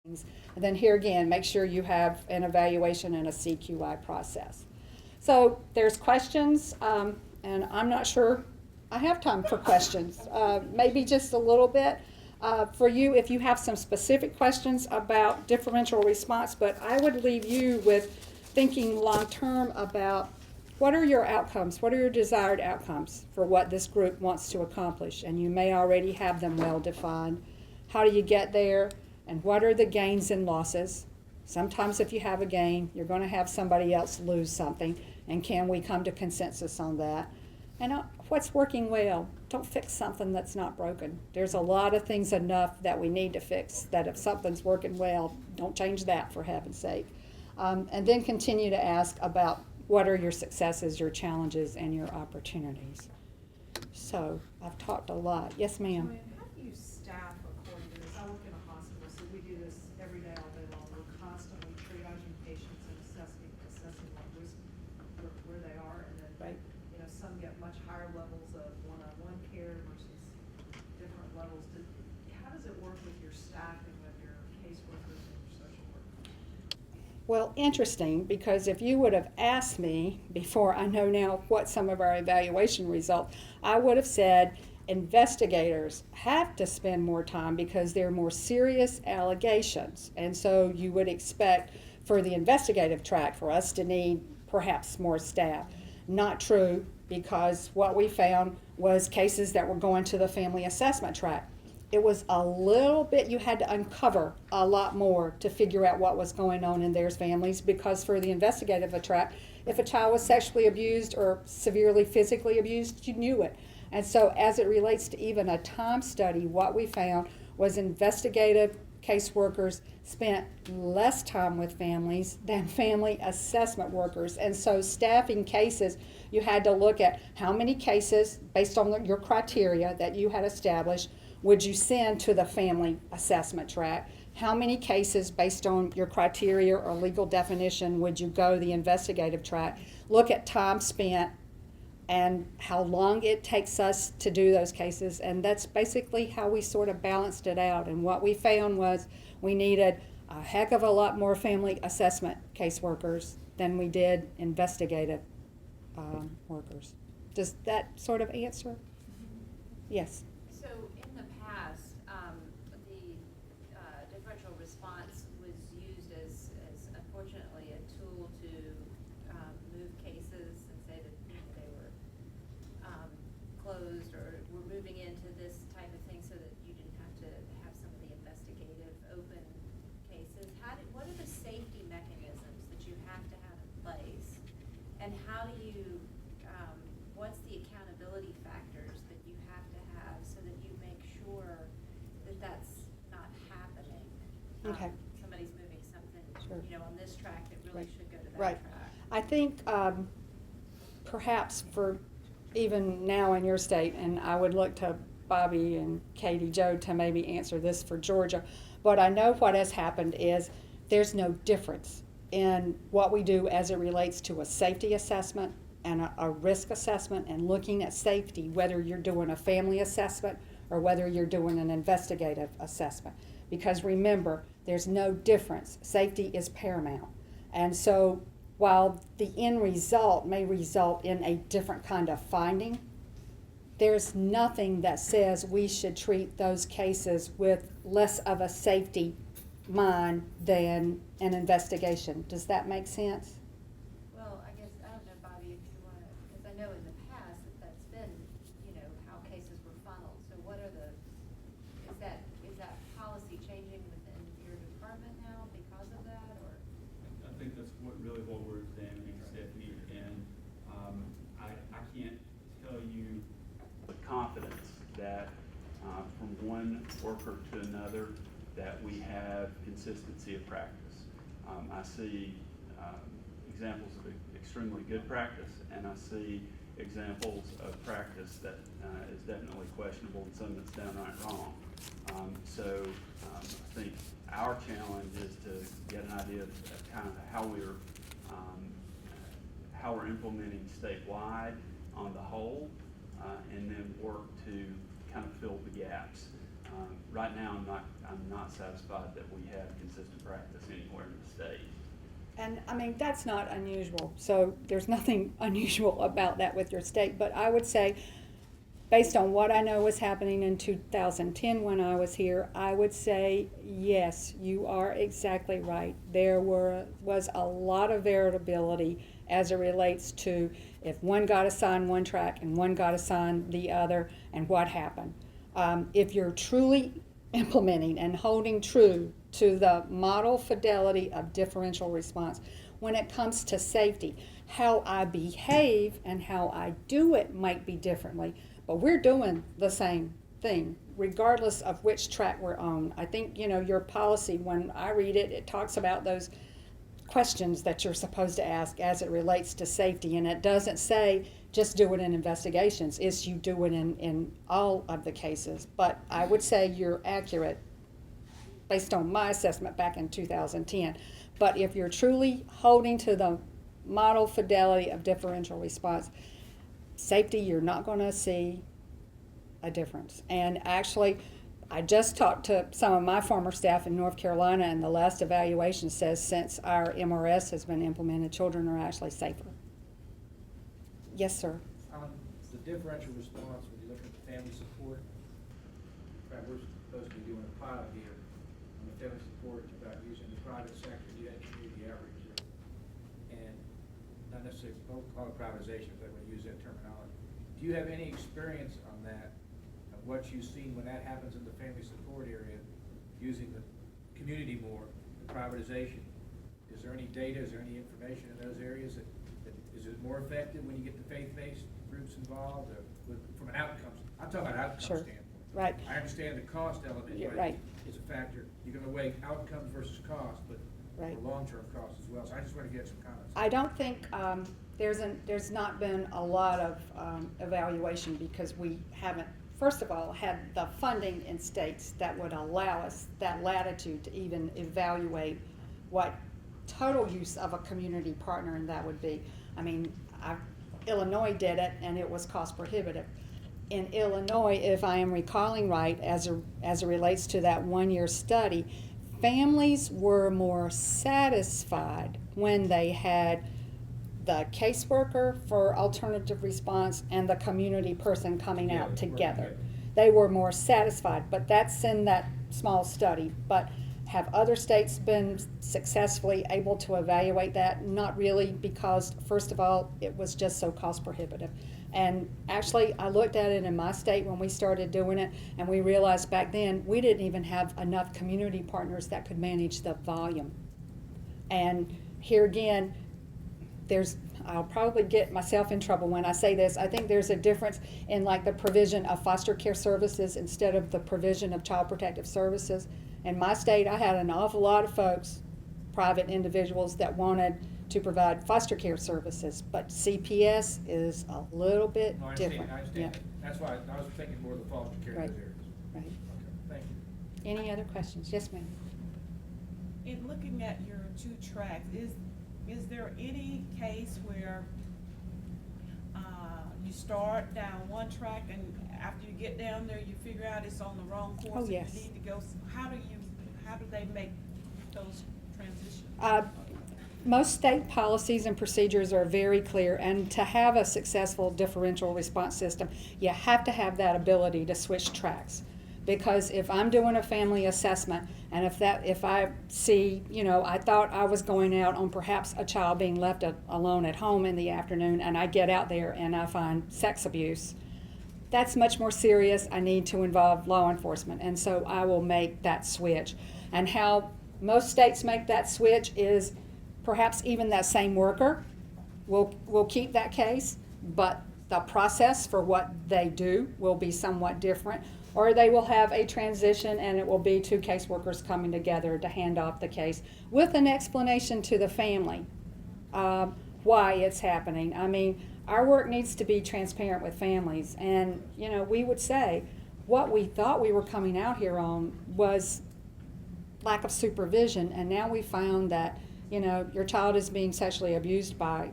And then here again, make sure you have an evaluation and a CQI process. So there's questions, and I'm not sure I have time for questions. Maybe just a little bit for you if you have some specific questions about differential response, but I would leave you with thinking long-term about what are your outcomes, what are your desired outcomes for what this group wants to accomplish, and you may already have them well defined. How do you get there? And what are the gains and losses? Sometimes if you have a gain, you're going to have somebody else lose something, and can we come to consensus on that? And what's working well? Don't fix something that's not broken. There's a lot of things enough that we need to fix that if something's working well, don't change that for heaven's sake. And then continue to ask about what are your successes, your challenges, and your opportunities. So I've talked a lot. Yes, ma'am. JoAnn, how do you staff according to this? I work in a hospital, so we do this every day, all day long. We're constantly triaging patients and assessing what risk, where they are, and then Right. Some get much higher levels of one-on-one care versus different levels. How does it work with your staffing of your caseworkers and your social workers? Well, interesting, because if you would have asked me before I know now what some of our evaluation results, I would have said investigators have to spend more time because they're more serious allegations. And so you would expect for the investigative track for us to need perhaps more staff. Not true, because what we found was cases that were going to the family assessment track. It was a little bit, you had to uncover a lot more to figure out what was going on in their families, because for the investigative track, if a child was sexually abused or severely physically abused, you knew it. And so as it relates to even a time study, what we found was investigative caseworkers spent less time with families than family assessment workers. And so staffing cases, you had to look at how many cases, based on your criteria that you had established, would you send to the family assessment track? How many cases, based on your criteria or legal definition, would you go the investigative track? Look at time spent and how long it takes us to do those cases, and that's basically how we sort of balanced it out. And what we found was we needed a heck of a lot more family assessment caseworkers than we did investigative workers. Does that sort of answer? Yes. So in the past, the differential response was used as unfortunately a tool to move cases and say that they were closed or were moving into this type of thing, so that you didn't have to have some of the investigative open cases. What are the safety mechanisms that you have to have in place, and how do you what's the accountability factors that you have to have so that you make sure that that's not happening? Okay. Somebody's moving something, Sure. On this track that really Right. should go to that Right. track. I think perhaps for even now in your state, and I would look to Bobby and Katie Jo to maybe answer this for Georgia, but I know what has happened is there's no difference in what we do as it relates to a safety assessment and a risk assessment and looking at safety, whether you're doing a family assessment or whether you're doing an investigative assessment. Because remember, there's no difference. Safety is paramount. And so while the end result may result in a different kind of finding, there's nothing that says we should treat those cases with less of a safety mind than an investigation. Does that make sense? Well, I guess, I don't know, Bobby, if you want to, because I know in the past that's been, how cases were funneled. So what are is that policy changing within your department now because of that, or? I think that's what we're examining, Stephanie, and I can't tell you with confidence that from one worker to another that we have consistency of practice. I see examples of extremely good practice, and I see examples of practice that is definitely questionable and some that's downright wrong. So I think our challenge is to get an idea of kind of how we're implementing statewide on the whole, and then work to kind of fill the gaps. right now, I'm not satisfied that we have consistent practice anywhere in the state. And I mean, that's not unusual. So there's nothing unusual about that with your state. But I would say, based on what I know was happening in 2010 when I was here, I would say, yes, you are exactly right. There was a lot of variability as it relates to if one got assigned one track and one got assigned the other and what happened. If you're truly implementing and holding true to the model fidelity of differential response, when it comes to safety, how I behave and how I do it might be differently, but we're doing the same thing regardless of which track we're on. I think, your policy, when I read it, it talks about those questions that you're supposed to ask as it relates to safety, and it doesn't say just do it in investigations. It's you do it in all of the cases. But I would say you're accurate based on my assessment back in 2010. But if you're truly holding to the model fidelity of differential response, safety, you're not going to see a difference. And actually, I just talked to some of my former staff in North Carolina, and the last evaluation says since our MRS has been implemented, children are actually safer. Yes, sir. The differential response, when you look at the family support, right, we're supposed to be doing a pilot here on the family support about using the private sector, yet community outreach, and not necessarily call it privatization, but when you use that terminology. Do you have any experience on that, of what you've seen when that happens in the family support area, using the community more, the privatization? Is there any data, is there any information in those areas that is it more effective when you get the faith-based groups involved, or from an outcomes? I'm talking about outcomes Sure. standpoint. Right. I understand the cost element, You're but right. it's a factor. You're going to weigh outcomes versus cost, but Right. for long-term costs as well. So I just want to get some comments. I don't think there's not been a lot of evaluation because we haven't, first of all, had the funding in states that would allow us that latitude to even evaluate what total use of a community partner and that would be. I mean, Illinois did it and it was cost prohibitive. In Illinois, if I am recalling right, as it relates to that 1-year study, families were more satisfied when they had the caseworker for alternative response and the community person coming Yeah, out working together. together. They were more satisfied, but that's in that small study. But have other states been successfully able to evaluate that? Not really, because first of all, it was just so cost prohibitive. And actually, I looked at it in my state when we started doing it, and we realized back then we didn't even have enough community partners that could manage the volume. And here again, I'll probably get myself in trouble when I say this. I think there's a difference in like the provision of foster care services instead of the provision of child protective services. In my state, I had an awful lot of folks, private individuals, that wanted to provide foster care services, but CPS is a little bit No, I different. understand. Yeah, That's why I was thinking more of the foster care in Right. those areas. right. Okay, thank you. Any other questions? Yes, ma'am. In looking at your 2 tracks, is there any case where you start down one track and after you get down there, you figure out it's on the wrong course? Oh, and yes. You need to go, how do they make those transitions? Most state policies and procedures are very clear, and to have a successful differential response system, you have to have that ability to switch tracks. Because if I'm doing a family assessment, and if I see, I thought I was going out on perhaps a child being left alone at home in the afternoon, and I get out there and I find sex abuse, that's much more serious. I need to involve law enforcement, and so I will make that switch. And how most states make that switch is perhaps even that same worker will keep that case, but the process for what they do will be somewhat different. Or they will have a transition and it will be 2 caseworkers coming together to hand off the case with an explanation to the family why it's happening. I mean, our work needs to be transparent with families, and we would say what we thought we were coming out here on was lack of supervision, and now we found that your child is being sexually abused by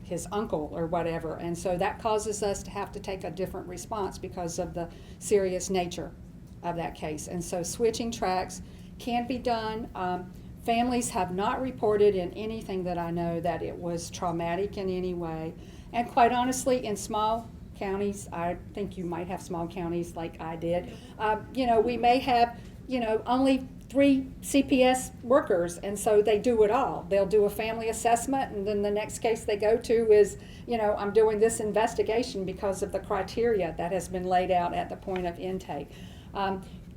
his uncle or whatever, and so that causes us to have to take a different response because of the serious nature of that case. And so switching tracks can be done. Families have not reported in anything that I know that it was traumatic in any way. And quite honestly, in small counties, I think you might have small counties like I did, we may have, only 3 CPS workers, and so they do it all. They'll do a family assessment, and then the next case they go to is, I'm doing this investigation because of the criteria that has been laid out at the point of intake.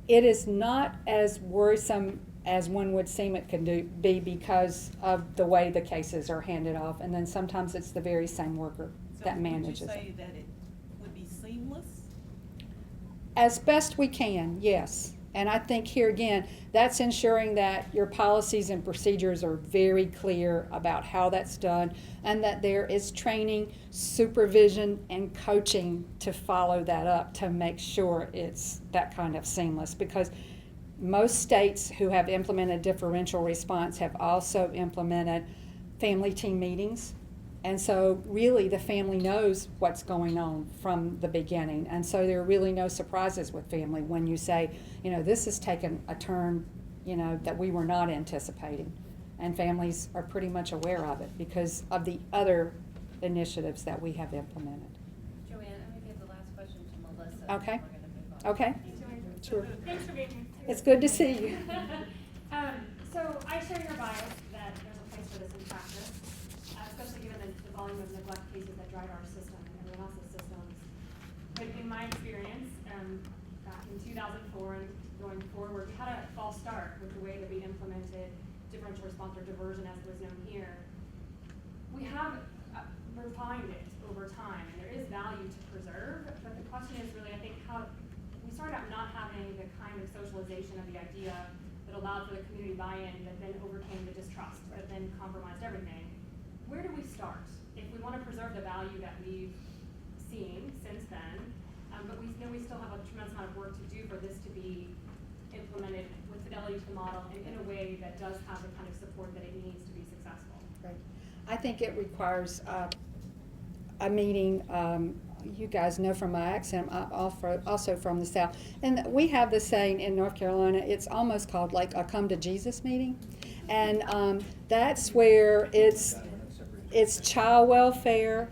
It is not as worrisome as one would seem it could be because of the way the cases are handed off, and then sometimes it's the very same worker that manages So would you it. say that it would be seamless? As best we can, yes. And I think here again, that's ensuring that your policies and procedures are very clear about how that's done, and that there is training, supervision, and coaching to follow that up to make sure it's that kind of seamless. Because most states who have implemented differential response have also implemented family team meetings. And so really the family knows what's going on from the beginning. And so there are really no surprises with family when you say, this has taken a turn, that we were not anticipating. And families are pretty much aware of it because of the other initiatives that we have implemented. JoAnn, I'm gonna give the last question to Melissa. Okay. and we're gonna move on. Okay? JoAnn. Sure. Thanks for being here. It's good to see you. So I share your bias that there's a place for this in practice, especially given the volume of neglect cases that drive our system and everyone else's systems. But in my experience, back in 2004 and going forward, we had a false start with the way that we implemented differential response, or diversion as it was known here. We have refined it over time, and there is value to preserve, but the question is really, I think, how we started out not having the kind of socialization of the idea that allowed for the community buy-in that then overcame the distrust, that then compromised everything. Where do we start? If we want to preserve the value that we've seen since then, but we know we still have a tremendous amount of work to do for this to be implemented with fidelity to the model and in a way that does have the kind of support that it needs to be successful. Right. I think it requires a meeting. You guys know from my accent, I'm also from the South. And we have the saying in North Carolina, it's almost called like a come to Jesus meeting. And that's where it's child welfare,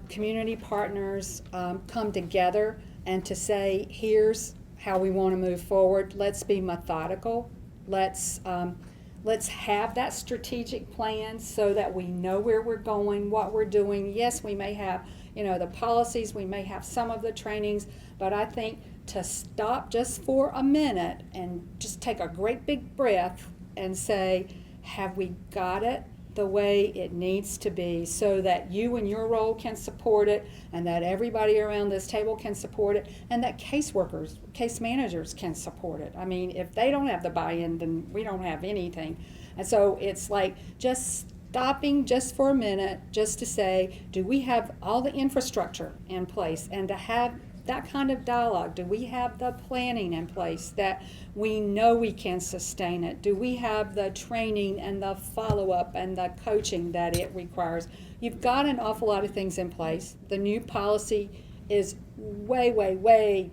community partners come together and to say, here's how we want to move forward. Let's be methodical. Let's have that strategic plan so that we know where we're going, what we're doing. Yes, we may have, the policies, we may have some of the trainings, but I think to stop just for a minute and just take a great big breath and say, have we got it the way it needs to be so that you and your role can support it, and that everybody around this table can support it, and that caseworkers, case managers can support it. I mean, if they don't have the buy-in, then we don't have anything. And so it's like just stopping just for a minute just to say, do we have all the infrastructure in place? And to have that kind of dialogue. Do we have the planning in place that we know we can sustain it? Do we have the training and the follow-up and the coaching that it requires? You've got an awful lot of things in place. The new policy is way, way, way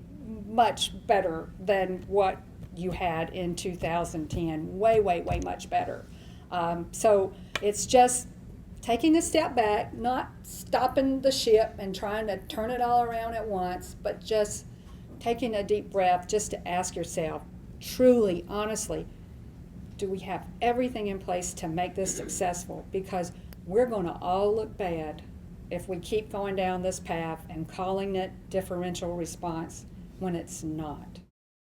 much better than what you had in 2010. Way, way, way much better. So it's just taking a step back, not stopping the ship and trying to turn it all around at once, but just taking a deep breath just to ask yourself, truly, honestly, do we have everything in place to make this successful? Because we're going to all look bad if we keep going down this path and calling it differential response when it's not.